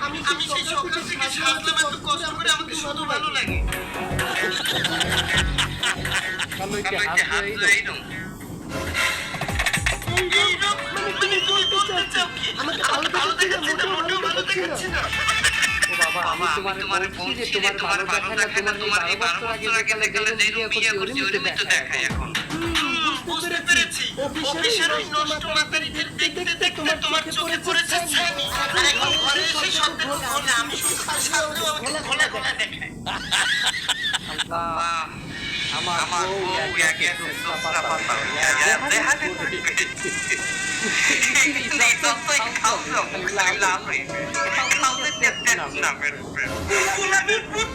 আমি সেই সকাল থেকে সাজলাম এত কষ্ট করে, আমাকে শুধু ভালো লাগে। তুমি বলতে চাও কি? আমাকে ভালো দেখাচ্ছে না, মোটেও ভালো দেখাচ্ছে না। বাবা, আমি তোমারে বলছি যে তোমার ভালো দেখায় না, তোমার এই 12 বছর আগে দেখালে যেরকম বিয়ে করছি ওরকমই তো দেখায় এখন। বুঝতে পেরেছি, অফিসের ওই নষ্ট মাতারিদের দেখতে দেখতে তোমার চোখে পড়েছে ছানি। আর এখন ঘরে এসে সব ঘোলা, আমি শুধু সাজলেও আমাকে ঘোলা ঘোলা দেখায়। আল্লাহ, আমার বউ একে সোসরা পাতা দেখা গোলাপি ফুট